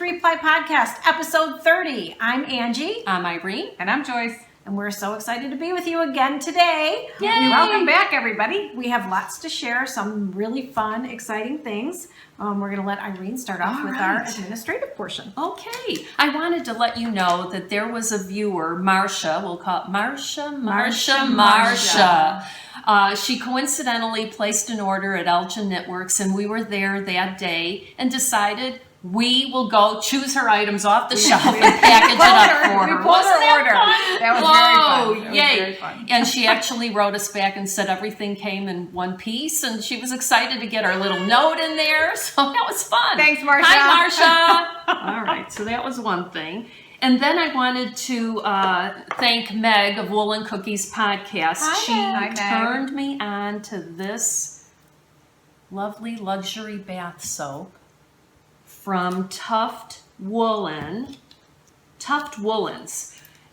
Ply Podcast, episode 30. I'm Angie. I'm Irene. And I'm Joyce. And we're so excited to be with you again today. Yay! Welcome back, everybody. We have lots to share, some really fun, exciting things. We're going to let Irene start off with our administrative portion. Okay. I wanted to let you know that there was a viewer, Marcia. We'll call it Marcia. She coincidentally placed an order at Elgin Knitworks, and we were there that day and decided we will go choose her items off the shelf and package it up for her. We pulled her order. That was very fun. Yay. Very fun. And she actually wrote us back and said everything came in one piece, and she was excited to get our little note in there. So that was fun. Thanks, Marcia. Hi, Marcia. All right, so that was one thing. And then I wanted to thank Meg of Woolen Cookies Podcast. Hi, she turned me on to this lovely luxury bath soap from Tuft Woolens.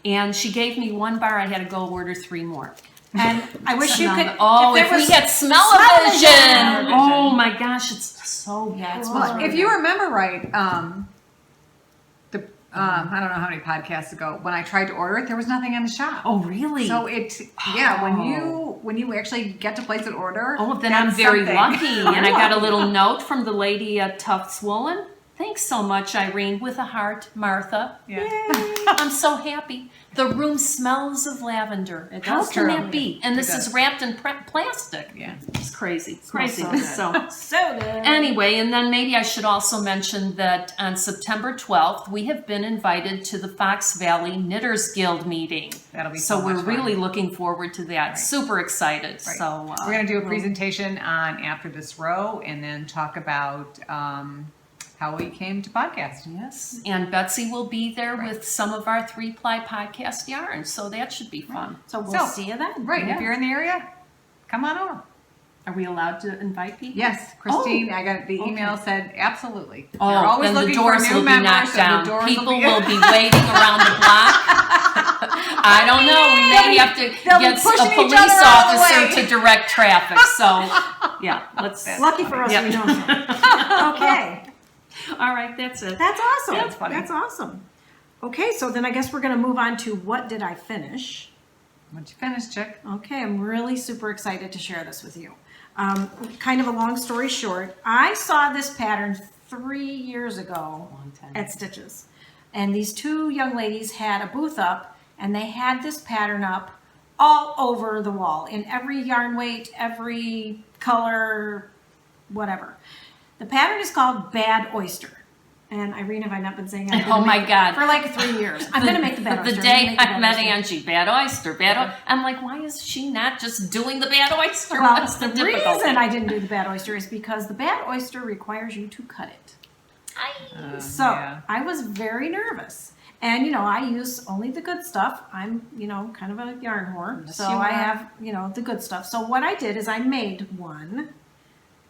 And she gave me one bar. I had to go order 3 more. And I wish you could. Oh, if we had smell-o-vision. Oh my gosh, it's so good. Yeah, it's Well, if you remember right, I don't know how many podcasts ago, when I tried to order it, there was nothing in the shop. Oh, really? So when you actually get to place an order. Oh, then I'm very something. lucky. And I got a little note from the lady at Tufts Woolen. Thanks so much, Irene, with a heart, Martha. Yeah. I'm so happy. The room smells of lavender. How can that be? And this is wrapped in plastic. Yeah. It's crazy. Smells so Crazy. good. So good. Anyway, and then maybe I should also mention that on September 12th, we have been invited to the Fox Valley Knitters Guild meeting. That'll be so so much we're fun. really looking forward to that. Right. Super excited. Right. So we're going to do a presentation on After This Row and then talk about how we came to podcast. Yes, and Betsy will be there with some of our 3-ply podcast yarns, so that should be fun. So we'll see you then. Right. Yeah. If you're in the area, come on over. Are we allowed to invite people? Yes, Christine. Oh, I got the email said absolutely. Oh, They're always then the looking doors for will new be members, knocked so down. the doors People will be waiting around the block. I don't know. We may have to get pushing a each police other out of the officer way. to direct traffic. So, yeah, let's. Lucky for us, Yep. we know some. Okay. All right, that's it. That's awesome. That's funny. That's awesome. Okay, so then I guess we're going to move on to what did I finish? What'd you finish, chick? Okay, I'm really super excited to share this with you. Kind of a long story short, I saw this pattern 3 years ago at Stitches. And these 2 young ladies had a booth up, and they had this pattern up all over the wall, in every yarn weight, every color, whatever. The pattern is called Bad Oyster. And Irene, have I not been saying it? Oh my God. For like 3 years. I'm going to make the Bad Oyster. The day I met Angie, Bad Oyster, I'm like, why is she not just doing the Bad Oyster? Well, What's the the difficulty? reason I didn't do the Bad Oyster is because the Bad Oyster requires you to cut it. So I was very nervous. And, I use only the good stuff. I'm, kind of a yarn whore. Yes, So you I are. have, the good stuff. So what I did is I made one.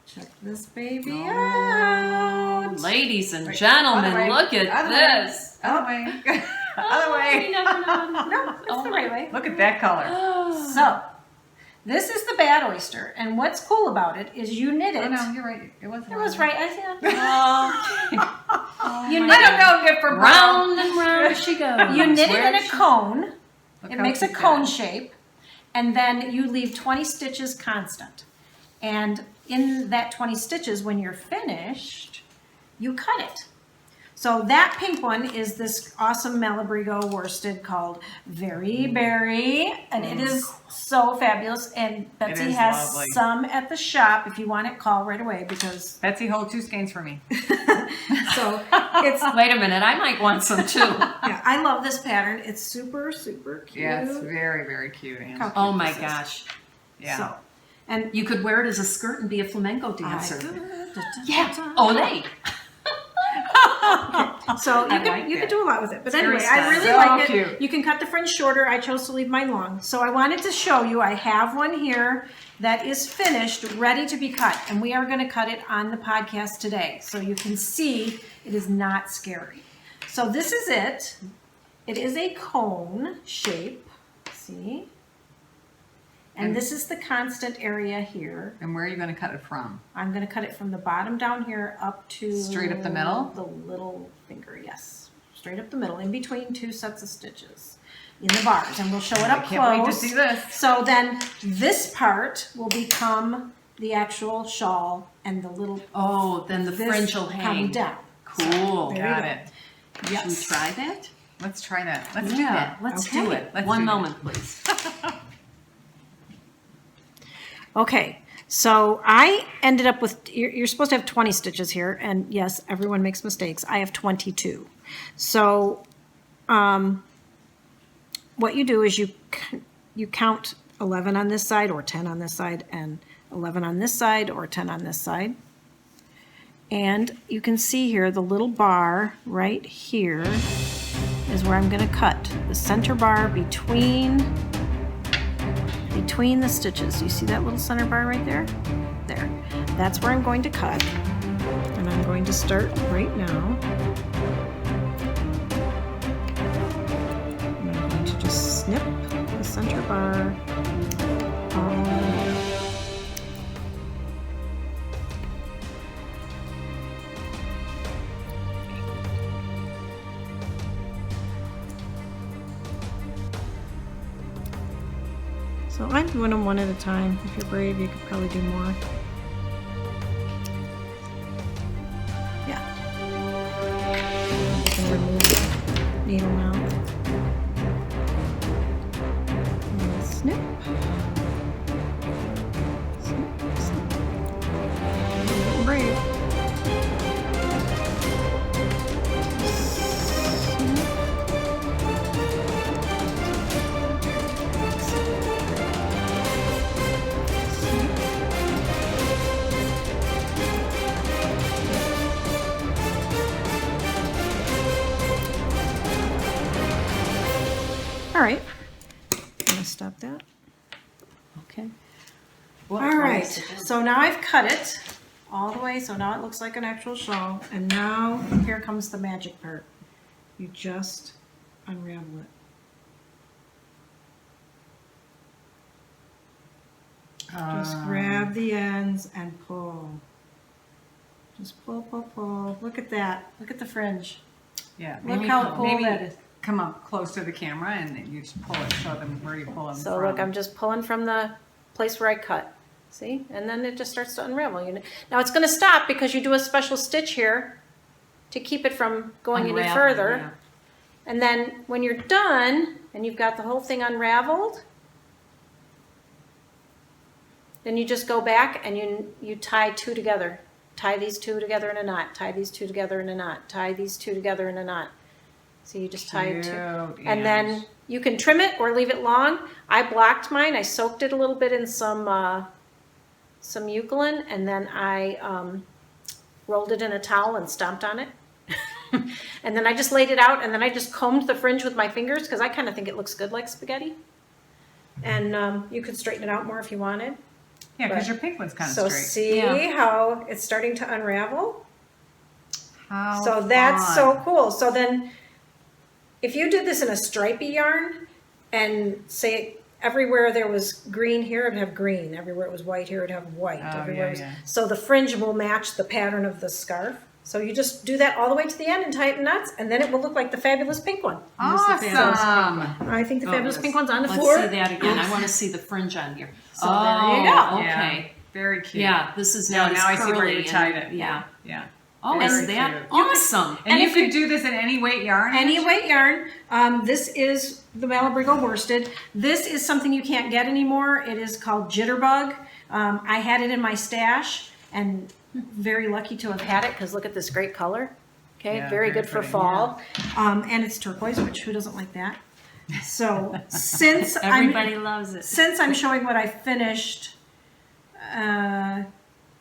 Check this baby out. Ladies and Wait, gentlemen, other way. look at Other this. Other way. Other way. No, it's the right way. Look at that color. So this is the Bad Oyster. And what's cool about it is you knit it. Oh, no, you're right. It was. It was right. I see. Oh, You knit I it. don't know if for round and round she goes. You knit it Where in a she- cone. Look It how makes a cute cone that is. shape. And then you leave 20 stitches constant. And in that 20 stitches, when you're finished, you cut it. So that pink one is this awesome Malabrigo worsted called Very Berry. And it is so fabulous. And Betsy is has lovely. some at the shop. If you want it, call right away because Betsy, hold 2 skeins for me. so it's Wait a minute, I might want some too. yeah, I love this pattern. It's super, super cute. Yeah, it's very, very cute. Anne. How cute Oh my this is. gosh. Yeah. So, and You could wear it as a skirt and be a flamenco dancer. yeah. Olay. So I like you it. can do a lot with it. But very anyway, I really so like it. cute. You can cut the fringe shorter. I chose to leave mine long. So I wanted to show you. I have one here that is finished, ready to be cut, and we are going to cut it on the podcast today, so you can see it is not scary. So this is it. It is a cone shape. See. And this is the constant area here. And where are you going to cut it from? I'm going to cut it from the bottom down here up to... Straight up the middle? The little finger, yes. Straight up the middle, in between 2 sets of stitches in the bars. And we'll show it up close. I can't wait to see this. So then this part will become the actual shawl and the little... Oh, then the this fringe will hang. come down. Cool. There you Got go. it. Should we try that? Let's try that. Let's do that. Let's Okay. do it. Let's One do that. moment, please. Okay, so I ended up with, you're supposed to have 20 stitches here, and yes, everyone makes mistakes. I have 22. So what you do is you count 11 on this side or 10 on this side and 11 on this side or 10 on this side. And you can see here the little bar right here is where I'm going to cut the center bar between the stitches. You see that little center bar right there? There. That's where I'm going to cut. And I'm going to start right now. And I'm going to just snip the center bar all the way. So I'm doing them one at a time. If you're brave, you could probably do more. Yeah. You can remove the needle now. And snip. Snip, snip. I'm getting brave. All right, I'm gonna stop that. Okay. All right, so now I've cut it all the way, so now it looks like an actual shawl, and now here comes the magic part. You just unravel it. Just grab the ends and pull. Just pull, pull, pull. Look at that. Look at the fringe. Yeah. Look how cool that is. Come up close to the camera and then you just pull it. Show them where you pull them So from. look, I'm just pulling from the place where I cut. See? And then it just starts to unravel. Now it's going to stop because you do a special stitch here to keep it from going any Unraveling, further. yeah. And then when you're done and you've got the whole thing unraveled, then you just go back and you tie 2 together. Tie these 2 together in a knot. Tie these 2 together in a knot. Tie these 2 together in a knot. So you just tie it 2. And then you can trim it or leave it long. I blocked mine. I soaked it a little bit in some eucalyptus, and then I rolled it in a towel and stomped on it. And then I just laid it out, and then I just combed the fringe with my fingers because I kind of think it looks good like spaghetti. And you could straighten it out more if you wanted. Yeah, because your pink one's kind of So straight. see how it's starting to unravel? How So that's fun. so cool. So then if you did this in a stripy yarn and say everywhere there was green here, it'd have green. Everywhere it was white here, it'd have white. Oh, Everywhere yeah, it was, yeah. So the fringe will match the pattern of the scarf. So you just do that all the way to the end and tie it in knots, and then it will look like the fabulous pink one. Awesome. I think the fabulous pink one's on the Let's floor. see that again. I want to see the fringe on here. So there you go. Okay. Yeah, very cute. Yeah, this is Now, not now I as see where curly you tied and- it. Yeah. Yeah. Oh, Very is that cute. awesome? And you if could do this in any weight yarn? Any weight yarn. This is the Malabrigo worsted. This is something you can't get anymore. It is called Jitterbug. I had it in my stash and very lucky to have had it because look at this great color. Okay, Yeah, very very good for pretty. fall. And it's turquoise, which who doesn't like that? So since Everybody loves it. since I'm showing what I finished, and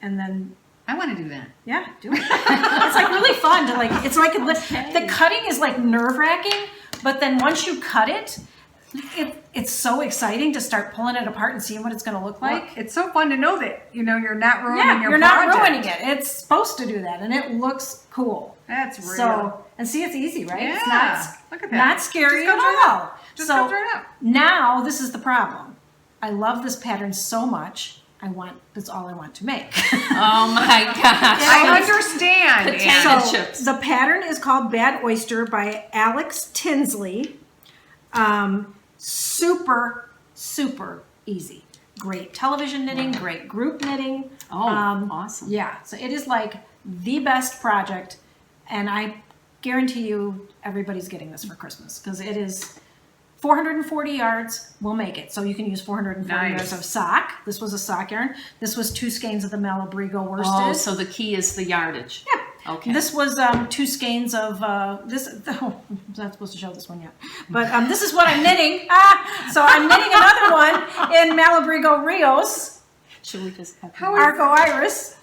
then I want to do that. yeah, do it. It's like really fun to like. It's like the cutting is like nerve wracking, but then once you cut it, it's so exciting to start pulling it apart and seeing what it's going to look like. Well, it's so fun to know that, you're not ruining Yeah, your you're project. not ruining it. It's supposed to do that, and it looks cool. That's real. So, and see, it's easy, right? It's Yeah, not, look at that. not scary Just at comes right all. Just so comes right up. now this is the problem. I love this pattern so much. That's all I want to make. Oh my gosh. I understand. Potato Ann. So chips. the pattern is called Bad Oyster by Alex Tinsley. Super, super easy. Great television knitting, great group knitting. Oh, awesome. Yeah, so it is like the best project, and I guarantee you everybody's getting this for Christmas because it is 440 yards will make it. So you can use 440 Nice. yards of sock. This was a sock yarn. This was 2 skeins of the Malabrigo worsted. Oh, so the key is the yardage. Yeah. Okay. This was 2 skeins of this. Oh, I'm not supposed to show this one yet, but this is what I'm knitting. So I'm knitting another one in Malabrigo Rios, Should we just have Arco Iris.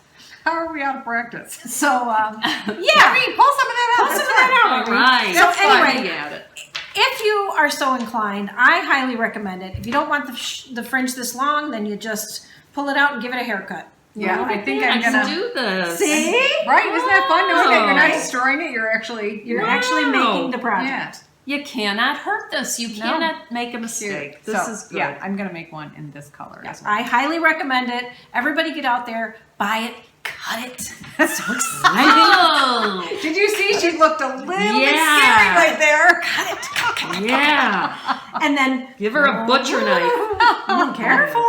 How are we out of practice? So yeah, Irene, pull some of that out. pull some of that out. All Irene. right. So That's fine. anyway, Got it. if you are so inclined, I highly recommend it. If you don't want the fringe this long, then you just pull it out and give it a haircut. Yeah, I think I I'm can gonna. do this. See, Right? Isn't that fun knowing that you're not Oh. destroying it? You're actually. you're actually Wow. making the project. You cannot hurt this. You cannot make a mistake. This So, is good. Yeah, I'm gonna make one in this color as well. I highly recommend it. Everybody get out there, buy it, cut it. It's so exciting. Oh, Did you see? She looked a little bit Yeah. scary right there. yeah. And then Give her a butcher knife. Oh, careful.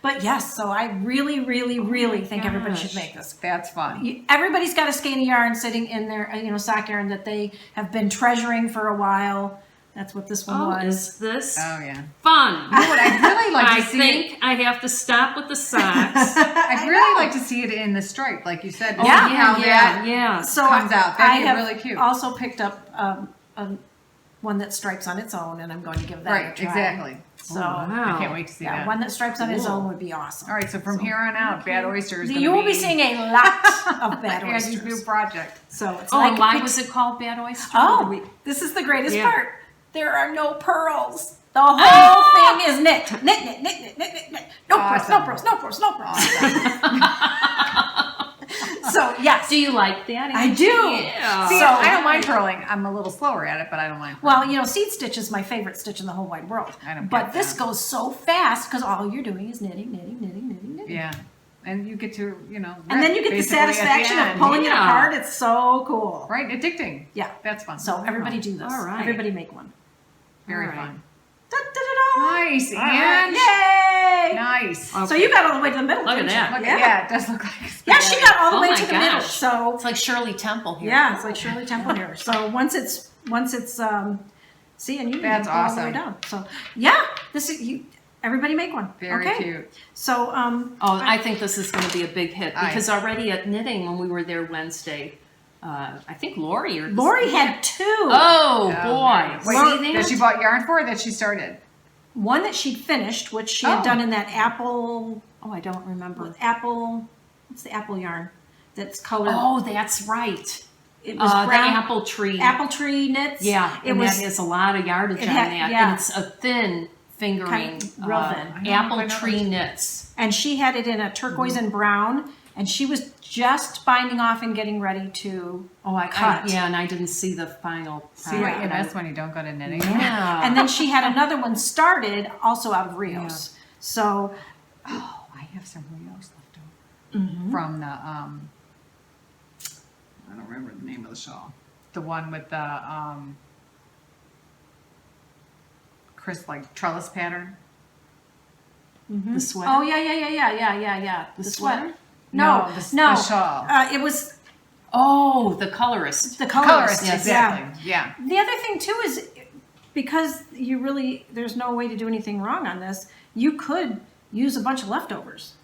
But yes, so I really, really, really think everybody should gosh. make this. That's fun. Everybody's got a skein of yarn sitting in their, sock yarn that they have been treasuring for a while. That's what this one Oh, was. is this Oh yeah. fun? You know what I'd really like I to see it. think I have to stop with the socks. I'd really like to see it in the stripe, like you said. to Yeah, see how that yeah. So comes out. I That'd be have really cute. also picked up one that stripes on its own, and I'm going to give that a Right, try. exactly. So Wow. I can't wait to see yeah, that. one that stripes on its Cool. own would be awesome. All right, so from here on out, Bad Oyster is going to You will be seeing a lot of Bad Andy's new Oysters. project. So it's Oh, like and why was it called Bad Oyster? Oh, this is the greatest Yeah. part. There are no pearls. The whole thing is knit. Knit, knit, knit, knit, knit, knit, knit. No pearls, no Awesome. pearls, no pearls, no pearls. So, yes. Do you like that? I do. Yeah. See, So- I don't mind purling. I'm a little slower at it, but I don't mind. Well, seed stitch is my favorite stitch in the whole wide world. I don't But get this that. goes so fast because all you're doing is knitting, knitting, knitting, knitting, knitting. Yeah, and you get to, And then you get the basically at satisfaction of end. pulling it Yeah. apart. It's so cool. Right, addicting. Yeah. That's fun. So everybody do this. All right. Everybody make one. Very All right. fun. Da-da-da-da. Nice, All right. Ange. Yay! Nice. So you got all the way to the middle. Look at didn't you? that. Look Yeah. yeah, it does look like. Yeah, she got all the Oh way my to the middle. gosh. So It's like Shirley Temple here. yeah, it's like Shirley Temple here. So once it's see, and you That's go all the way awesome. down. So yeah, this is you. Everybody make one. Very okay? cute. So Oh, I think this is going to be a big hit I- because already at knitting when we were there Wednesday, I think Lori had 2. Oh boy! Wait, See that she bought yarn for, or that she started? One that she'd finished, which she had Oh. done in that apple. Oh, I don't remember. What's the apple yarn? That's colored. Oh, that's right. It was The brown apple tree. apple tree knits. Yeah, it and was. that is a lot of yardage it on had- that, yeah. and it's a thin fingering. Kind- real thin. I know, Apple I know. tree knits. And she had it in a turquoise and brown, and she was just binding off and getting ready to cut. Yeah, and I didn't see the final. See what you miss when you don't go to knitting. Yeah. And then she had another one started also out of Rios. So Oh, I have some Rios left over from the I don't remember the name of the shawl. The one with the like trellis pattern. the sweater. oh yeah. The sweater? No, the shawl. It was Oh, the colorist. the colorist. Colorist, Yeah. exactly. Yeah. The other thing too is because there's no way to do anything wrong on this. You could use a bunch of leftovers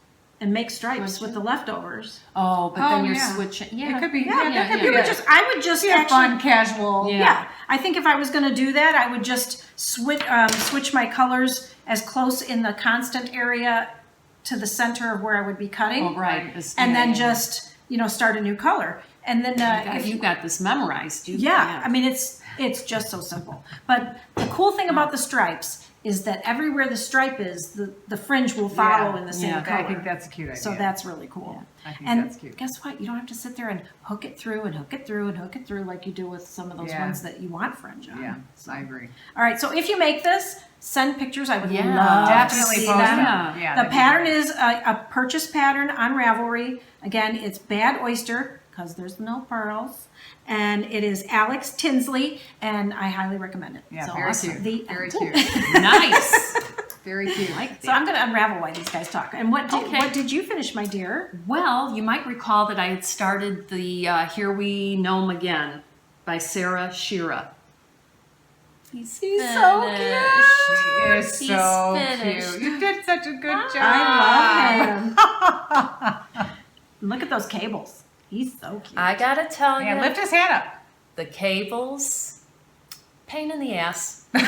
and make stripes Could with you? the leftovers. Oh, but Oh, then you're yeah. switching. Yeah, It could be. Yeah, that could be I would good. just Yeah, actually fun, casual. Yeah. Yeah, I think if I was going to do that, I would just switch my colors as close in the constant area to the center of where I would be cutting. Oh, right. And then Yeah. just start a new color. And then if you got this memorized. I mean it's just so simple. But the cool thing about the stripes is that everywhere the stripe is, the fringe will follow in the same Yeah. color. I think that's a cute idea. So that's really cool. I think And that's cute. guess what? You don't have to sit there and hook it through and hook it through and hook it through like you do with some of those Yeah. ones that you want fringe on. Yeah, I agree. All right, so if you make this, send pictures. I would Yeah. love Definitely to see post them. them. Yeah, The that'd be pattern great. is a purchase pattern on Ravelry. Again, it's Bad Oyster because there's no pearls. And it is Alex Tinsley, and I highly recommend it. Yeah, So very awesome. cute. The Very end. cute. Nice. Very cute. So I'm going to unravel why these guys talk. And what Okay. did you finish, my dear? Well, you might recall that I had started the Here We Know 'Em Again by Sarah Shira. He's so finished. She is He's so finished. cute. You did such a good job. I love him. Look at those cables. He's so cute. I gotta tell Yeah, you, lift his hand up. the cables, pain in the ass. But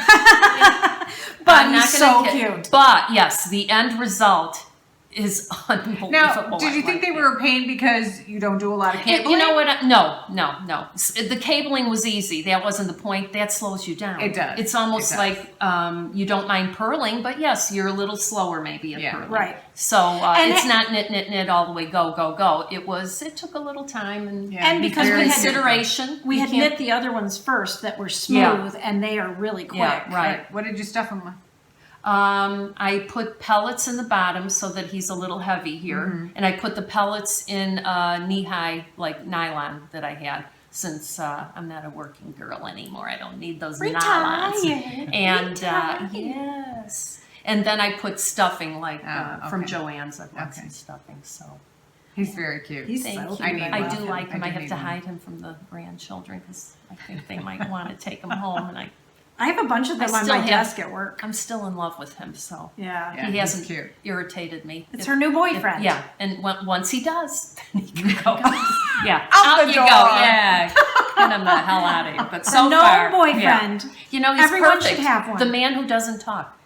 I'm he's not so gonna kid- cute. But yes, the end result is unbelievable. Now, did I you think like they it. were a pain because you don't do a lot of cabling? You know what? No. The cabling was easy. That wasn't the point. That slows you down. It does. It's almost It does. like you don't mind purling, but yes, you're a little slower maybe at Yeah. purling. Right. So And it's not knit all the way, go. It took a little time and, Yeah, And because very we had consideration. We You had can't- knit the other ones first that were smooth, and they are really quick. Yeah, right. What did you stuff them with? I put pellets in the bottom so that he's a little heavy here, and I put the pellets in knee-high like nylon that I had. Since I'm not a working girl anymore, I don't need those nylons. Retired. And Retired. yes, and then I put stuffing like from okay. Joann's. I bought Okay. some stuffing, so He's very cute. He's thank so you. cute. I need I one. do like him. I I do have need to one. hide him from the grandchildren because I think they might want to take him home, and I have a bunch of them I on still my have- desk at work. I'm still in love with him. So Yeah. Yeah, he he's hasn't cute. irritated me. It's her new boyfriend. Yeah, and once he does, then he can go. Yeah, Out the you door. go. Yeah, get him the hell out of here. But so A gnome far, boyfriend. yeah. You know, he's Everyone perfect. should have one. The man who doesn't talk.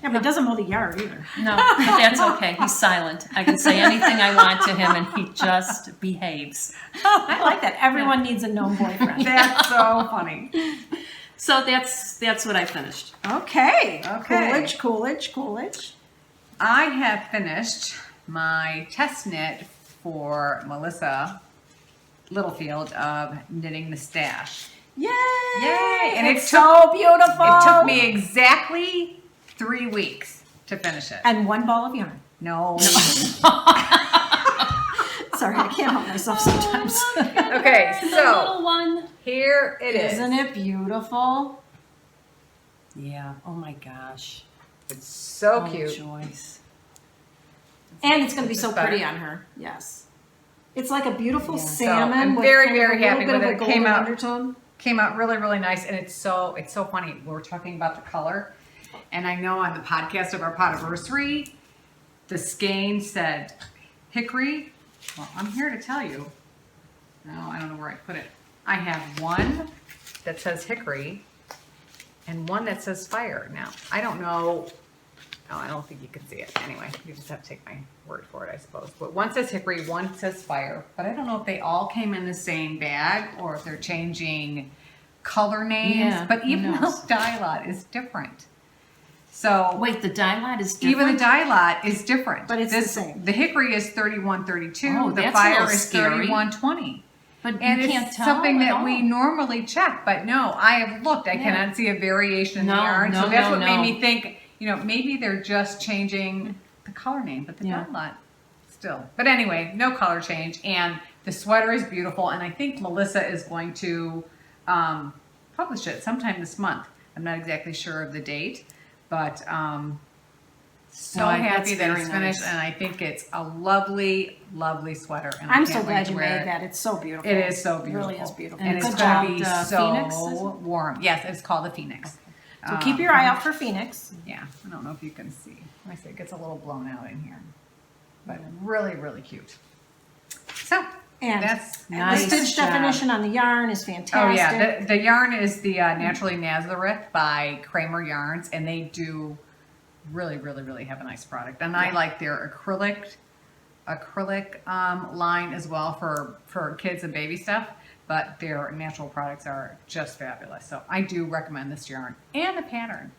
Yeah, but it doesn't mow the yard either. No, but that's okay. He's silent. I can say anything I want to him, and he just behaves. I like that. Everyone needs a gnome boyfriend. That's so funny. So that's what I finished. Okay. Okay. Coolidge. I have finished my test knit for Melissa Littlefield of Knitting the Stash. Yay! Yay! And it's it so beautiful. It took me exactly 3 weeks to finish it. And one ball of yarn. No. Sorry, I can't help myself sometimes. Okay, The so little one. here it is. Isn't it beautiful? Yeah. Oh my gosh. It's so Oh, cute. Joyce. And it's going to be Is so this better? pretty on her. Yes. It's like a beautiful Yeah. salmon. I'm with very, kind of very a little happy bit with of it. a It golden came out- undertone. Came out really, really nice, and it's so funny. We're talking about the color, and I know on the podcast of our Podiversary, the skein said hickory. Well, I'm here to tell you. No, I don't know where I put it. I have one that says hickory, and one that says fire. Now, I don't know. Oh, I don't think you can see it. Anyway, you just have to take my word for it, I suppose. But one says hickory, one says fire. But I don't know if they all came in the same bag or if they're changing color names. Yeah, But who even knows? the dye lot is different. So Wait, the dye lot is different. even the dye lot is different. But it's the same. The hickory is 3132. Oh, the that's a fire little is scary. 3120. But And you it's can't tell something at that all. we normally check, but no, I have looked. I Yeah. cannot see a variation in the No, yarn. no, So that's no, what no. made me think, maybe they're just changing the color name, but the Yeah. dye lot still. But anyway, no color change. And the sweater is beautiful. And I think Melissa is going to publish it sometime this month. I'm not exactly sure of the date, but so Well, happy that's that very it's finished. nice. And I think it's a lovely, lovely sweater. And I I'm can't so wait glad to you wear made it. that. It's so beautiful. It is so It beautiful. really is beautiful. And it's it's going to be called, so Phoenix, is it? warm. Yes, it's called the Phoenix. So keep your eye out for Phoenix. Yeah, I don't know if you can see. I say it gets a little blown out in here. But really, really cute. So, And that's Nice the stitch job. definition on the yarn is fantastic. Oh yeah, the yarn is the Naturally Nazareth by Kramer Yarns, and they do really, really, really have a nice product. And I like their acrylic line as well for kids and baby stuff. But their natural products are just fabulous. So I do recommend this yarn and the pattern.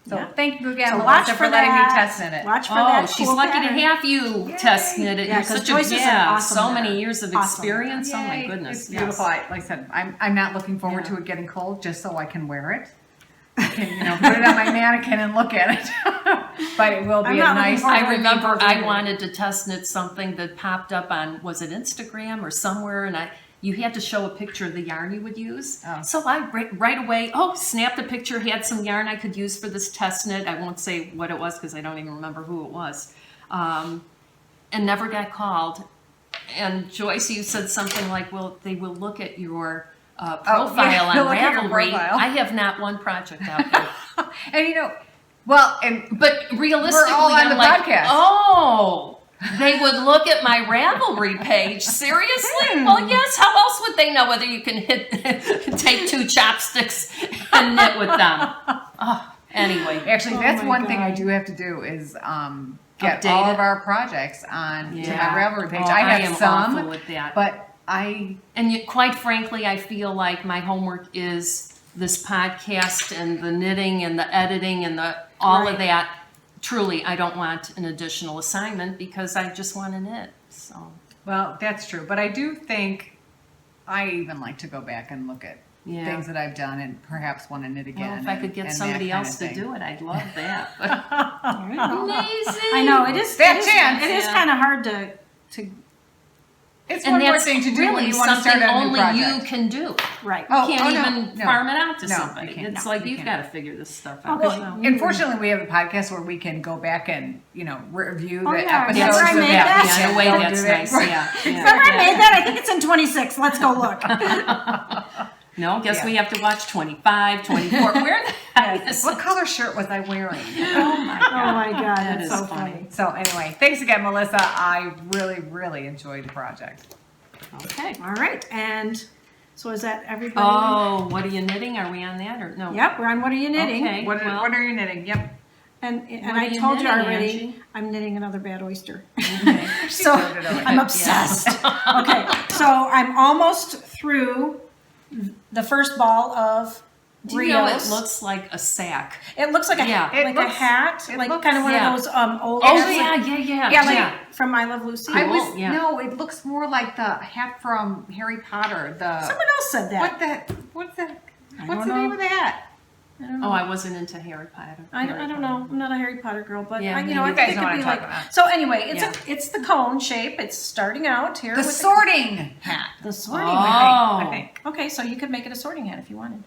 So Yeah. thank you again, So Melissa, watch for letting me that. test knit it. Watch for Oh, that. she's cool lucky pattern. to have you Yay. test knit it. Yeah, You're 'cause such Joyce is an awesome so knitter. many years of Awesome experience. Oh my Yay, goodness. It's beautiful. yes. Like I said, I'm not looking forward Yeah. to it getting cold just so I can wear it. I can, put it on my mannequin and look at it. But it will be I'm a not looking nice. forward I remember I either. wanted to test knit something that popped up on, was it Instagram or somewhere, and you had to show a picture of the yarn you would use. Oh. So I right away, snapped a picture, had some yarn I could use for this test knit. I won't say what it was because I don't even remember who it was. And never got called. And Joyce, you said something like, well, they will look at your profile they'll on look at your Ravelry. profile. I have not one project out there. And But realistically, We're all on I'm the like, podcast. they would look at my Ravelry page. Seriously? Well, yes. How else would they know whether you can take 2 chopsticks and knit with them? Anyway. actually, that's my one thing I God. do have to do is get Update all it. of our projects on to my Yeah. Ravelry page. Oh, I have am some, awful with that. but I And yet, quite frankly, I feel like my homework is this podcast and the knitting and the editing and all Right. of that. Truly, I don't want an additional assignment because I just want to knit. So. Well, that's true. But I do think I even like to go back and look at Yeah. things that I've done and perhaps want to knit again. Well, if I could get and that somebody kind else of to thing. do it, I'd love that. But Amazing. I know it is. That it is, chance. It is Yeah. kind of hard to It's and one more that's thing to do really when you want to something start a new only project. you can do. right. Oh, You can't no, even no. farm it out to No, you somebody. can't. It's No, like you you've can't. got to figure this stuff out. Well, so. Unfortunately, we have a podcast where we can go back and review Oh, the yeah. episodes. Remember I so made that that? we Yeah, in can a way go that's do that. nice. Yeah. Remember I made that? I think it's in 26. Let's go look. No, guess Yeah. we have to watch 25, 24. Where the heck is What color shirt was I wearing? Oh my Oh God. my God, That that's is so funny. funny. So anyway, thanks again, Melissa. I really, really enjoyed the project. Okay. All right, and so is that everybody? Oh, what are you knitting? Are we on that or no? Yep, we're on What Are You Knitting? Okay. What well- are you knitting? Yep. And What I are you told you knitting, already, Angie? I'm knitting another bad oyster. She So told it already. I'm obsessed. Okay, so I'm almost through the first ball of Do you know it Rios. looks like a sack? It looks like a Yeah. It like looks- a hat, it like looks- kind of one yeah. of those old. Oh hats. yeah. Yeah, like from I Love Lucy. I Cool, was yeah. no. It looks more like the hat from Harry Potter. The Someone else said that. what the what's that? I What's don't the know. name of the hat? I don't know. Oh, I wasn't into Harry Potter. I don't know. I'm not a Harry Potter girl, but Yeah, I, maybe. I You think guys it know could what be I'm like. talking about. So anyway, Yeah. it's the cone shape. It's starting out here. The with sorting hat. The sorting Oh. hat. I think. Okay, so you could make it a sorting hat if you wanted.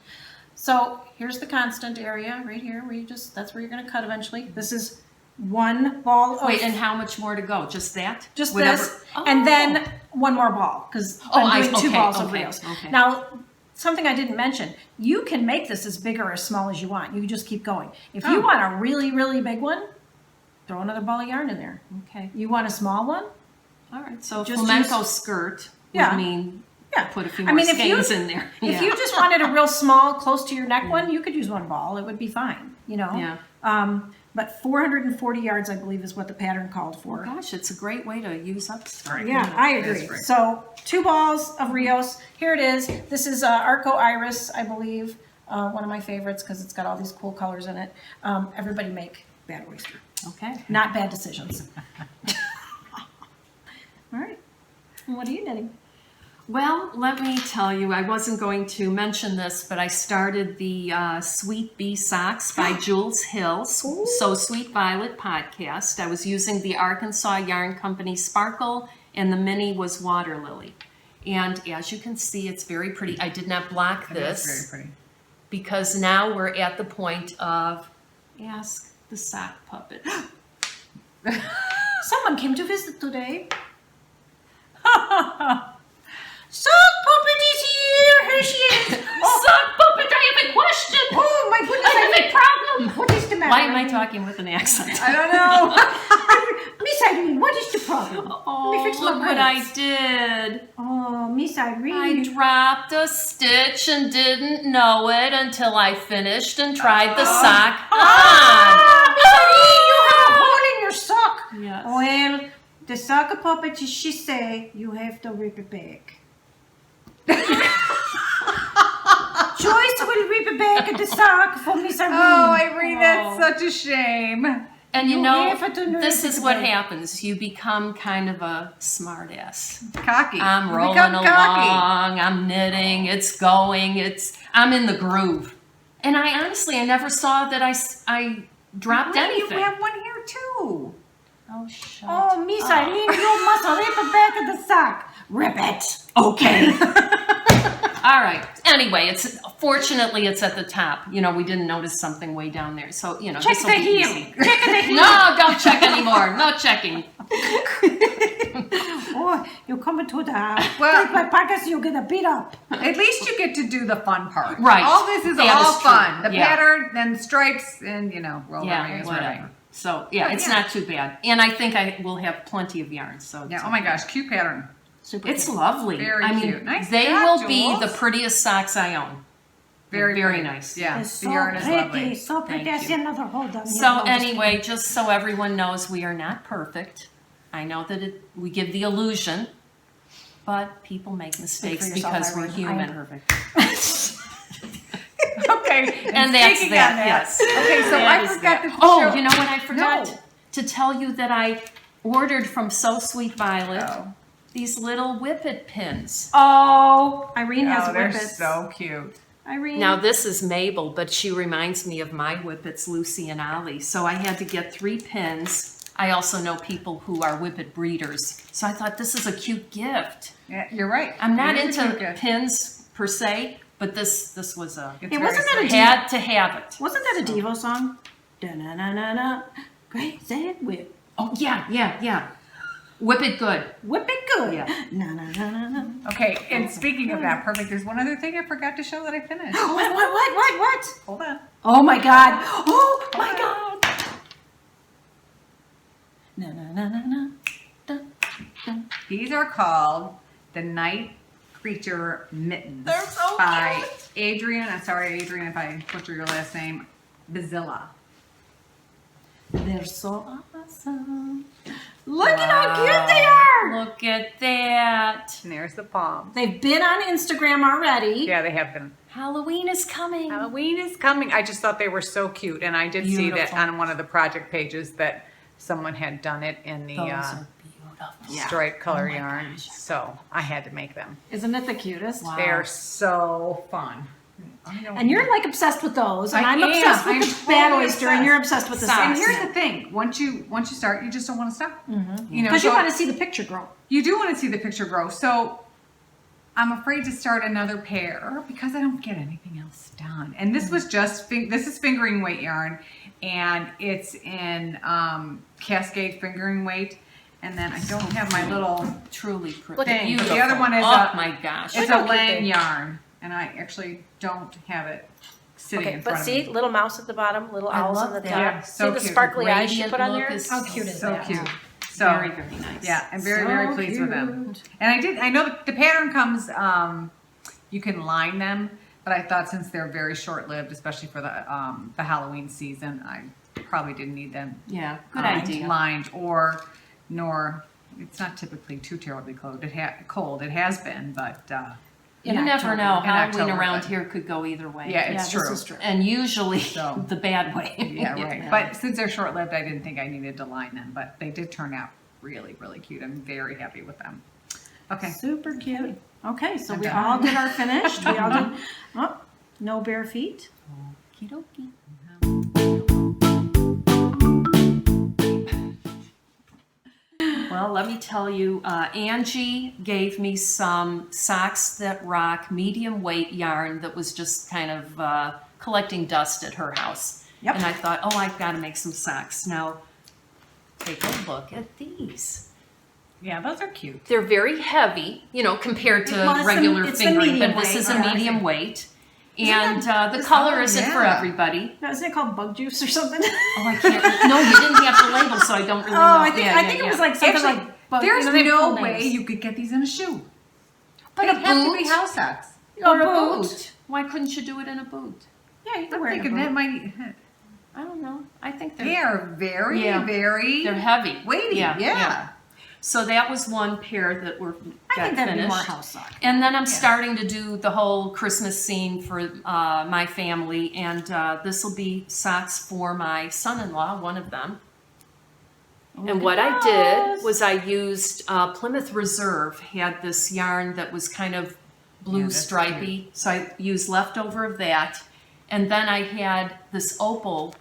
So here's the constant area right here where that's where you're going to cut eventually. This is one ball of Wait, and how much more to go? Just that? just Whatever- this, and then one more ball because I'm doing two balls of Rios. okay. Now, something I didn't mention: you can make this as big or as small as you want. You can just keep going. If you want a really, really big one, throw another ball of yarn in there. Okay. You want a small one? All right. So Just flamenco skirt Yeah. would mean Yeah. put a few I more mean, if you- skeins in there. If you just wanted a real small, close to your neck one, you could use one ball. It would be fine, Yeah. But 440 yards, I believe, is what the pattern called for. Gosh, it's a great way to use up stuff. Yeah, I It is agree. great. So 2 balls of Rios. Here it is. This is Arco Iris, I believe. One of my favorites because it's got all these cool colors in it. Everybody make bad oyster, Okay. not bad decisions. All right. And what are you knitting? Well, let me tell you, I wasn't going to mention this, but I started the Sweet Bee Socks by Jules Hill, So Sweet Violet podcast. I was using the Arkansas Yarn Company Sparkle, and the mini was Water Lily. And as you can see, it's very pretty. I did not block That's this very pretty. because now we're at the point of Ask the Sock Puppet. Someone came to visit today. Sock Puppet is here. Here she is. Sock Puppet, I have a question! Oh my goodness! I have a problem! What is the matter? Why am I talking with an accent? I don't know. Miss Irene, what is the problem? Oh, Let me fix my look what I braids. did. Oh, Miss Irene. I dropped a stitch and didn't know it until I finished and tried the sock on. Miss Irene, you have a hole in your sock. Yes. Well, the sock puppet, she say, you have to rip it back. Joyce will rip it back at the sock for Miss Irene. Oh, Irene, that's such a shame. And you You know, have to know this it is what today. happens. You become kind of a smart ass. Cocky. I'm You rolling become along, cocky. I'm knitting, it's going, I'm in the groove. And I honestly, I never saw that I dropped anything. You have one here too. Oh, shut Oh, Miss Irene, you must rip the back of the sock. Rip it. Okay. All right. Anyway, fortunately it's at the top. You know, we didn't notice something way down there. So, you know, Check this'll the be heel. easy. Check the heel. No, don't check anymore. No checking. Oh, you come to the Well- Take my pockets, you get a beat up. At least you get to do the fun part. Right. All this is That all is true. fun. The Yeah. pattern, then stripes, and roll Yeah, everything is whatever. right. So, yeah, it's not too bad. And I think I will have plenty of yarn. So Yeah. it's Oh my okay. gosh, cute pattern. Super It's cute. lovely. Very I mean, cute. Nice they job, will be Jules. the prettiest socks I own. Very Very pretty. nice. Yeah. It's The so yarn is pretty, lovely. so pretty. Thank I see you. another hold on. So anyway, just so everyone knows, we are not perfect. I know that we give the illusion, but people make mistakes yourself, because we're Irene. I am human. perfect. Okay. And that's speaking that, on yes. Okay, so That I is forgot that. to Oh, show. you know what I forgot? No. To tell you that I ordered from So Sweet Violet Oh. these little Whippet pins. Oh, Irene has Oh, they're whippets. so cute. Irene. Now this is Mabel, but she reminds me of my Whippets, Lucy and Ollie. So I had to get 3 pins. I also know people who are Whippet breeders. So I thought this is a cute gift. Yeah, you're right. I'm not It is a cute into gift. pins per se, but this was a It's Hey, very wasn't that a sweet. had to have it. Wasn't that a Devo song? Da-na-na-na-na. Crazy whip. Oh yeah. Whip it good. Whip it good. Yeah. Na-na-na-na-na. Okay, and speaking of that, perfect. There's one other thing I forgot to show that I finished. What? Hold on. Oh my God. Oh my God. Na-na-na-na-na. Dun, dun. These are called the Night Creature Mittens. They're so by Adrian. I'm sorry, Adrian, if I butcher your last name. Bazilla. They're so awesome. Look at how cute they are. Look at that. And there's the palm. They've been on Instagram already. Yeah, they have been. Halloween is coming. Halloween is coming. I just thought they were so cute, and I did see that Beautiful. on one of the project pages that someone had done it in the Those are beautiful. Yeah. striped color Oh my yarn. gosh. So I had to make them. Isn't it the cutest? Wow. They're so fun. And you're like obsessed with those, and I I'm am. obsessed with I'm the bad totally oyster, and you're obsessed with the Socks. And socks. here's the thing: once you start, you just don't want to stop. Mm-hmm. You know, Because you so want to see the picture grow. you do want to see the picture grow. So I'm afraid to start another pair because I don't get anything else done. And this was just this is fingering weight yarn, and it's in Cascade fingering weight. And then I don't have my little Truly pretty. Look at thing. Beautiful. The other one is oh my gosh. it's Look how a cute Lang they- yarn, and I actually don't have it sitting Okay, in but front see, of me. little mouse at the bottom, little I owls love on the that. top. Yeah, so see the cute. sparkly eyes she Radiant put on look there? is How cute is So that? cute. So Very, very nice. yeah, I'm very, So very pleased with them. cute. And I know the pattern comes, you can line them, but I thought since they're very short-lived, especially for the Halloween season, I probably didn't need them Yeah, good idea. lined nor it's not typically too terribly cold. It has been, but You In never October. know. In Halloween October, around but- here could go either way. yeah, it's Yeah, true. this is true. And usually So- the bad way. Yeah, right. Yeah. But since they're short-lived, I didn't think I needed to line them, but they did turn out really, really cute. I'm very happy with them. Okay. Super cute. Okay, so I'm we done. all did our finished. We all did. Oh, no bare feet. Okie-dokie. Well, let me tell you, Angie gave me some Socks That Rock medium weight yarn that was just kind of collecting dust at her house. Yep. And I thought, oh, I've got to make some socks. Now, take a look at these. Yeah, those are cute. They're very heavy, you know, compared to Well, it's the- regular it's the fingering, medium but this weight, is a yeah. medium weight. Isn't And that- the color oh, isn't for yeah. everybody. No, isn't it called bug juice or something? Oh, I can't. No, you didn't have the label, so I don't really know. I think Yeah, I think yeah, it was yeah. like something Actually, like bug. there's you know, they have no cool way names. you could get these in a shoe. But They a have to boot. be house socks. Or A a boot. boot. Why couldn't you do it in a boot? Yeah, you can I'm wear it. thinking that might. I don't know. I think They they're are very, Yeah. very they're heavy. weighty. Yeah. So that was one pair that were I got think that'd finished. be more house sock. And then I'm starting to do the whole Christmas scene for my family, and this will be socks for my son-in-law, one of them. And what I did was I used Plymouth Reserve had this yarn that was kind of blue Yeah, that's stripy, so I used leftover of that, And then I had this opal,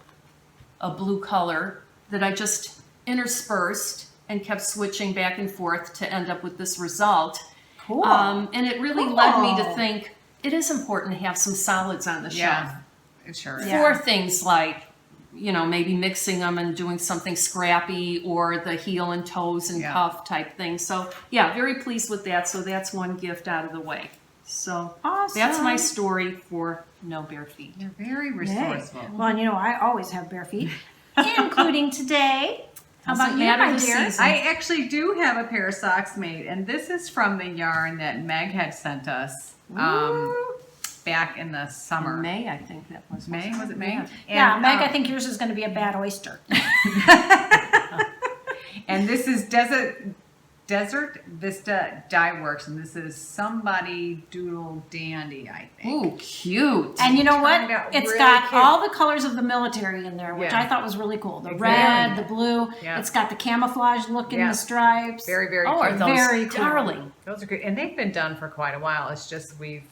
a blue color, that I just interspersed and kept switching back and forth to end up with this result. Cool. And it really led me to Cool. think it is important to have some solids on the shelf. Yeah, it sure is. Yeah. For things like, maybe mixing them and doing something scrappy, or the heel and toes and Yeah. puff type thing. So yeah, very pleased with that. So that's one gift out of the way. So that's my Awesome. story for No Bare Feet. You're very Yay. resourceful. Well, and I always have bare feet, including today. How Doesn't about you, matter my the dear? season. I actually do have a pair of socks made, and this is from the yarn that Meg had sent us back in the summer. May, I think that was. May? Was it May? Yeah. Yeah, And, Meg, I think yours is going to be a bad oyster. And this is Desert Vista Dye Works, and this is Somebody Doodle Dandy, I think. Ooh, cute. And you know what? Turned out It's really got cute. all the colors of the military in there, which Yeah. I thought was really cool. The Exactly. red, the blue. Yeah. It's got the camouflage look in Yeah. the stripes. Very, very Oh, are cute. those Very cool. darling? Those are good, and they've been done for quite a while. It's just We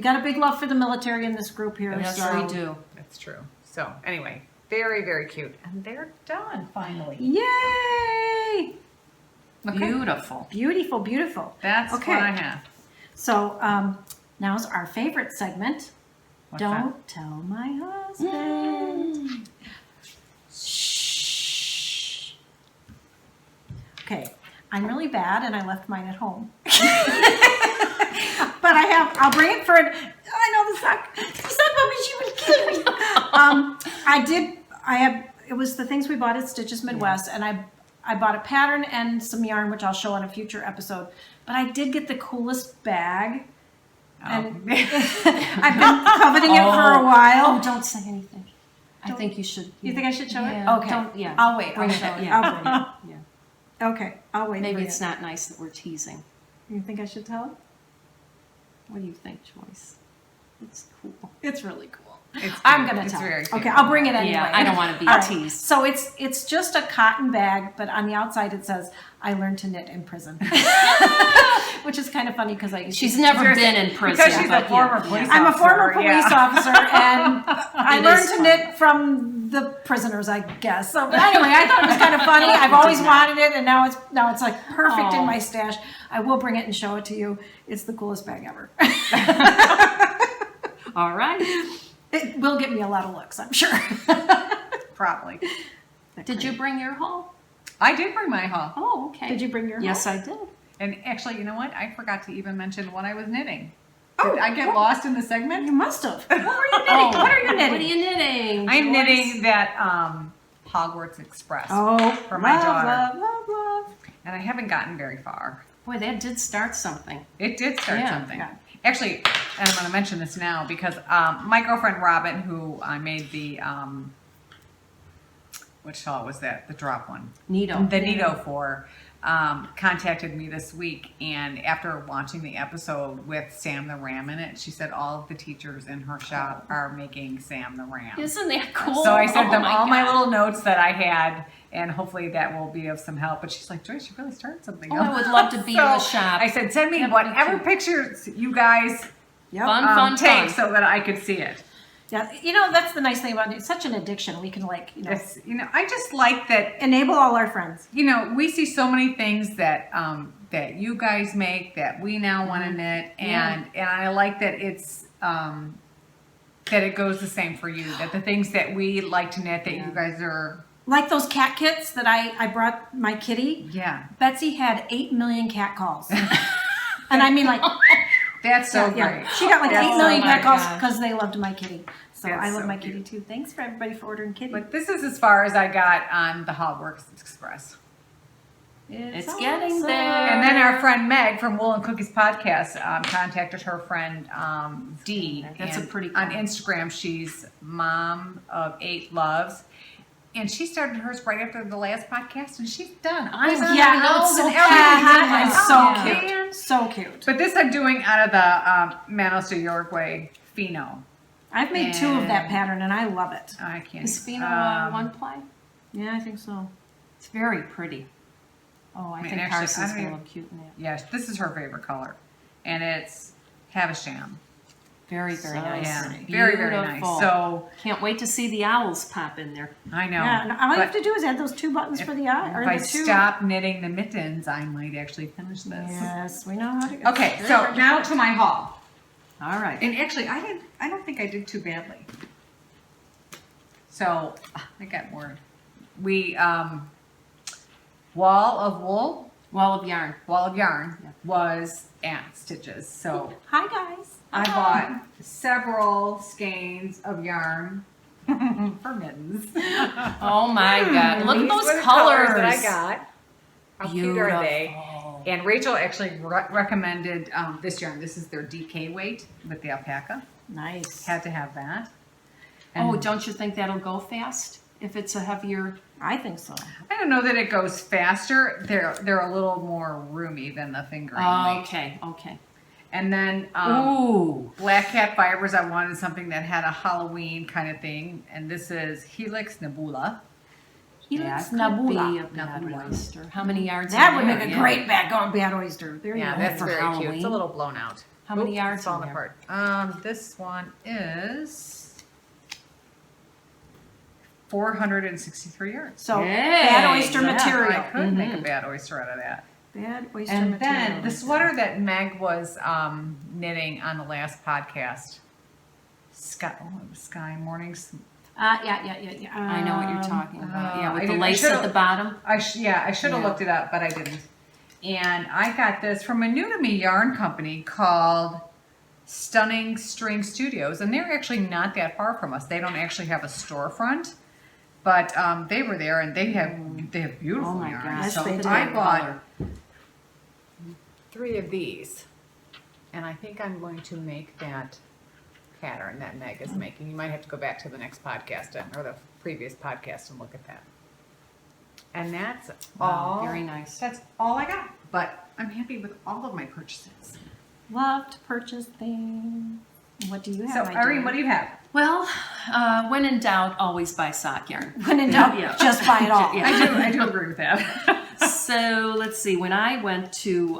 got a big love for the military in this group here. Yes, so. we do. That's true. So anyway, very, very cute. And they're done finally. Yay! Okay. Beautiful. Beautiful, beautiful. That's Okay. what I have. So now's our favorite segment. What's Don't tell my husband. Shh. Okay, I'm really bad and I left mine at home. But I'll bring it for I know the sock puppy, she would kill me. It was the things we bought at Stitches Midwest, and I bought a pattern and some yarn, which I'll show on a future episode. But I did get the coolest bag. And I've been coveting it for a while. Oh, don't say anything. I think you should. You think I should show Yeah. it? Okay. Don't- yeah. I'll wait. Bring I'll it show up, it. yeah. I'll bring it. Yeah. Okay. I'll wait. Maybe bring it's it. not nice that we're teasing. You think I should tell? What do you think, Joyce? It's cool. It's really cool. It's I'm cute. gonna It's tell. very cute. Okay, I'll bring it anyway. Yeah, I don't want to be All right. teased. So it's just a cotton bag, but on the outside it says, "I learned to knit in prison," which is kind of funny because I used She's to. never been in prison. Because she's a but former yeah, police yeah. I'm a former officer, police yeah. officer, and I It learned is to fun. knit from the prisoners, I guess. So, but anyway, I thought it was kind of funny. I've always wanted it, and now it's like perfect in Aw. my stash. I will bring it and show it to you. It's the coolest bag ever. All right. It will get me a lot of looks, I'm sure. Probably. Did you bring your haul? I did bring my haul. Oh, okay. Did you bring your? Yes, haul? I did. And actually, you know what? I forgot to even mention what I was knitting. Oh, Did I get what? lost in the segment? You must have. What were you knitting? Oh, What are you knitting? What are you knitting? I'm Joyce? knitting that Hogwarts Express. Oh, For my love, daughter. love. And I haven't gotten very far. Boy, that did start something. It did start Yeah, something. yeah. Actually, and I'm going to mention this now because my girlfriend Robin, who I made the, which shawl was that? The drop one. Neato. The Neato for, contacted me this week. And after watching the episode with Sam the Ram in it, she said all of the teachers in her shop are making Sam the Ram. Isn't that cool? So I sent Oh them all my God. little notes that I had, and hopefully that will be of some help. But she's like, Joyce, you really started something. Oh, I would love to be in the shop. I said, send me That'd be whatever cute. pictures you guys Yep. Fun. take so that I could see it. Yeah, that's the nice thing about it. It's such an addiction. We can It's, I just like that. enable all our friends. We see so many things that that you guys make that we now want to knit, and I like that it's that it goes the same for you. That the things that we like to knit that you guys are. Like those cat kits that I brought my kitty. Yeah, Betsy had 8 million cat calls. And I mean that's so yeah. great. She got like That's 8 million so cat much. calls because they loved my kitty. So That's I love so my cute. kitty too. Thanks for everybody for ordering kitty. But this is as far as I got on the Hogwarts Express. It's getting there. And then our friend Meg from Wool and Cookies Podcast contacted her friend Dee. That's a and pretty on cool. Instagram, she's mom of 8 loves. And she started hers right after the last podcast, and she's done. I know. Yeah, know, it's so and cute. everything. It's Oh, so cute. man. So cute. But this I'm doing out of the Manos de Uruguay Fino. I've made 2 of that And- pattern and I love it. I can't. Is Fino one ply? Yeah, I think so. It's very pretty. Oh, I mean, think actually, Carson's I don't going to even- look cute in that. Yes, this is her favorite color, and it's Havisham. Very, very nice. Yeah, pretty. very, very nice. Beautiful. So Can't wait to see the owls pop in there. I know. Yeah, and all you but have to do is add those 2 buttons for the eye. Or if I the 2. stop knitting the mittens, I might actually finish this. Yes, we know how to go. Okay, so now to my haul. All right. And actually, I don't think I did too badly. So I got more. We Wall of Yarn was at Stitches. So Hi, guys. I bought several skeins of yarn for mittens. Oh my God! Look at These those were the colors that I got. How cute are they? Beautiful. And Rachel actually recommended this yarn. This is their DK weight with the alpaca. Nice. Had to have that. Oh, don't you think that'll go fast if it's a heavier? I think so. I don't know that it goes faster. They're a little more roomy than the fingering weight. Okay. And then Ooh. Black Cat Fibers, I wanted something that had a Halloween kind of thing. And this is Helix Nebula. Helix That could be Nebula. a bad oyster. How many yards? That in would there? make a Yeah. great bad oyster. There Yeah, you go. that's for very cute. It's Halloween. a little blown out. How many Oop, yards It's falling in there? apart. This one is 463 yards. So Yay. bad oyster Yeah, material. I could make a bad oyster out of that. Bad oyster And material. then the sweater that Meg was knitting on the last podcast, Sky Mornings. Yeah. I know what you're talking about. Yeah, I with the didn't- I lace should've- at the bottom. I should have Yeah. looked it up, but I didn't. And I got this from a new to me yarn company called Stunning String Studios, and they're actually not that far from us. They don't actually have a storefront, but they were there, and they have beautiful Oh my yarn. gosh, Yes, So they do. I bought Color. 3 of these, and I think I'm going to make that pattern that Meg is making. You might have to go back to the next podcast or the previous podcast and look at that. And that's Wow, all. very nice. That's all I got. But I'm happy with all of my purchases. Love to purchase things. What do you have? So, my Irene, dear? what do you have? Well, when in doubt, always buy sock yarn. When in doubt, Yeah. just buy it all. Yeah. I do agree with that. So let's see. When I went to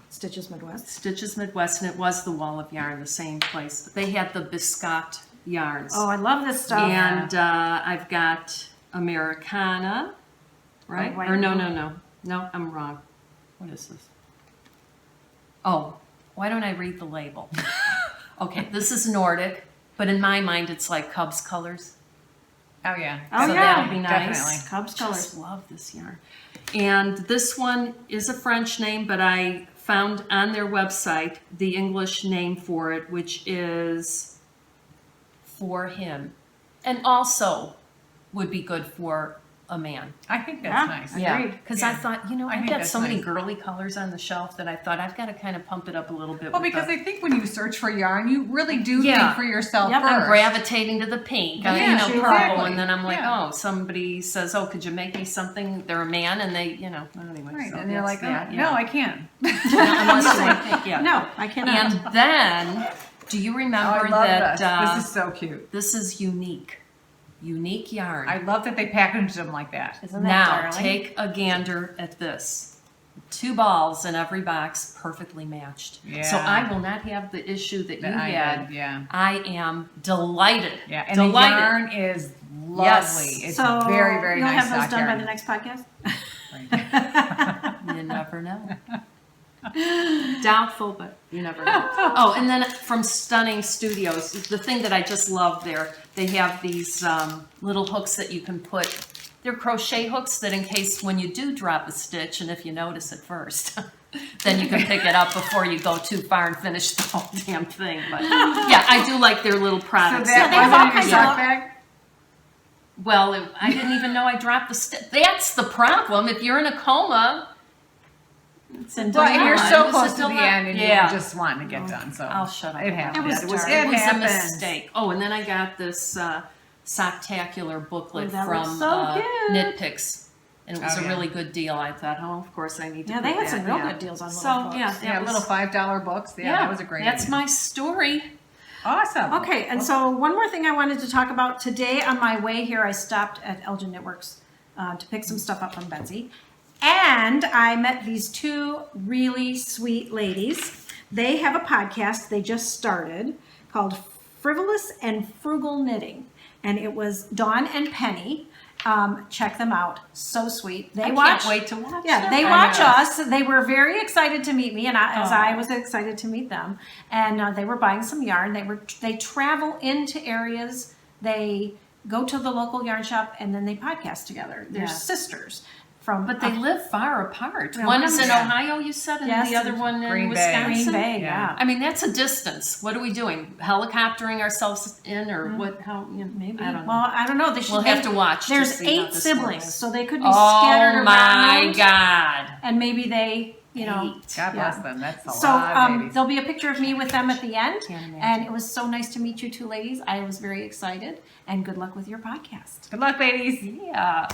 Stitches Midwest. Stitches Midwest, and it was the Wall of Yarn, the same place. They had the biscotte yarns. Oh, I love this stuff. And I've got Americana, right? Oh, wait. Or no, I'm wrong. What is this? Oh, why don't I read the label? Okay, this is Nordic, but in my mind, it's like Cubs colors. Oh, yeah. Oh, So yeah. that'll be nice. Definitely. Cubs Just colors. love this yarn. And this one is a French name, but I found on their website the English name for it, which is For Him. And also would be good for a man. I think that's Yeah. nice. Agreed. Because I Yeah. thought, I I've think got that's so many nice. girly colors on the shelf that I thought I've got to kind of pump it up a little bit. Well, with because the, I think when you search for yarn, you really do Yeah. think for yourself Yep, first. I'm gravitating to the pink, Yeah, purple, exactly. and then I'm like, Yeah. oh, somebody says, oh, could you make me something? They're a man, and they, anyway. Right, so and they're that's like, that, no, I can't. Unless you want pink, yeah. No, I cannot. And then, do you Oh, remember I love that this. This is so cute. this is unique yarn? I love that they packaged them like that. Isn't that Now, darling? take a gander at this. 2 balls in every box, perfectly matched. Yeah. So I will not have the issue that you That I had. did, yeah. I am delighted. Yeah, and delighted. the yarn is lovely. Yes. It's so very, very you'll nice have those sock done by yarn. the next podcast. You never know. Doubtful, but you never know. Oh, and then from Stunning Studios, the thing that I just love there, they have these little hooks that you can put. They're crochet hooks that in case when you do drop a stitch, and if you notice it first, then you can pick it up before you go too far and finish the whole damn thing. But yeah, I do like their little So products. that they have all wasn't in kinds your of- sock bag? Well, I didn't even know I dropped the stitch. That's the problem. If you're in a coma, it's in Well, and you're done. so This close is to still the not- end, and yeah. you just want to get done. So I'll shut up. It happens. It was It dark. was a happens. mistake. Oh, and then I got this Socktacular booklet Oh, that from looks so cute. Knit Picks. And it was Oh, a yeah. really good deal. I thought, oh, of course I need to Yeah, put they had that, some real yeah. good deals on little So, books. yeah, that Yeah, was, little $5 books. Yeah, that was a great That's idea. my story. Awesome. Okay, and so one more thing I wanted to talk about today on my way here, I stopped at Elgin Knitworks to pick some stuff up from Betsy, and I met these 2 really sweet ladies. they have a podcast they just started called Frivolous and Frugal Knitting. And it was Dawn and Penny. Check them out. So sweet. They I watch. can't wait to watch Yeah, them. they I watch know. us. They were very excited to meet me, and as Aw. I was excited to meet them. And they were buying some yarn. They travel into areas. They go to the local yarn shop, and then they podcast together. They're Yeah. sisters from. But they live far apart. Well, One is in yeah. Ohio, you said, and Yes, the other one in Green Bay. Wisconsin. Green Bay. Yeah. Yeah. I mean, that's a distance. What are we doing? Helicoptering ourselves in, or what? How? You know, Maybe. I don't know. Well, I don't know. They should. We'll have to watch to There's see how 8 this siblings, works. so they could be scattered Oh around. my God! And maybe they, you know. God bless Yeah. them. That's a So lot of babies. there'll be a picture of me with them at the end. Can't imagine. And it was so nice to meet you two ladies. I was very excited. And good luck with your podcast. Good luck, ladies. Yeah.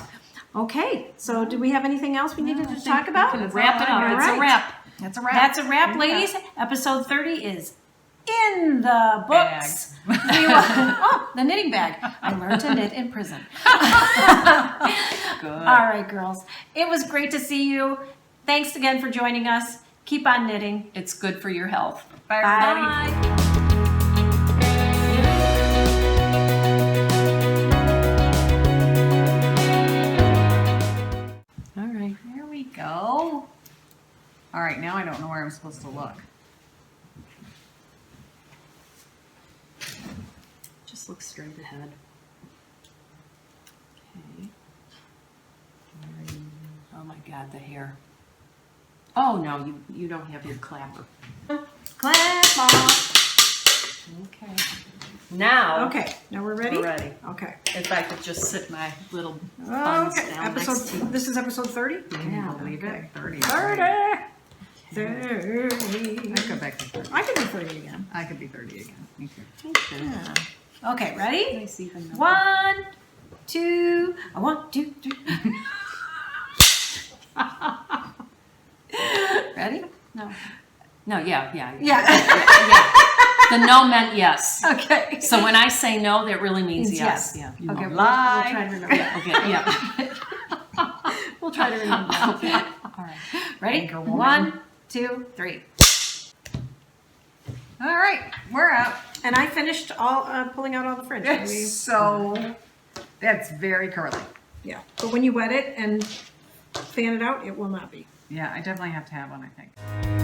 Okay, so do we have anything else we needed I to think talk about? we can wrap it up. All It's a right. wrap. That's a wrap. That's a wrap, Yeah. ladies. Episode 30 is in the books. Bag. Oh, the knitting bag. I learned to knit in prison. Good. All right, girls. It was great to see you. Thanks again for joining us. Keep on knitting. It's good for your health. Bye, everybody. Bye. All right. There we go. All right, now I don't know where I'm supposed to look. Just look straight ahead. Okay. Oh my God, the hair. Oh no, you don't have your clapper. Clap off. Okay. Now. Okay, now we're ready? We're ready. Okay. If I could just sit my little buns Okay, down next to episode, this is episode 30? Can you Yeah, believe okay. it? 30. 30. I 30. go back to 30. I can do 30 again. I could be 30 again. Me too. Yeah. Okay, ready? Nice even number. 1, 2, 1, 2, 3. Ready? No. No, yeah. Yeah. The no meant yes. Okay. So when I say no, that really means Means yes. yes. Yeah. Okay, won't we'll lie. try to remember. Okay, yeah. We'll try to remember. Okay. All right. Ready? Anchor woman. 1, 2, 3. All right, we're out. And I finished all pulling out all the fringe. It's so, that's very curly. Yeah. But when you wet it and fan it out, it will not be. Yeah, I definitely have to have one, I think.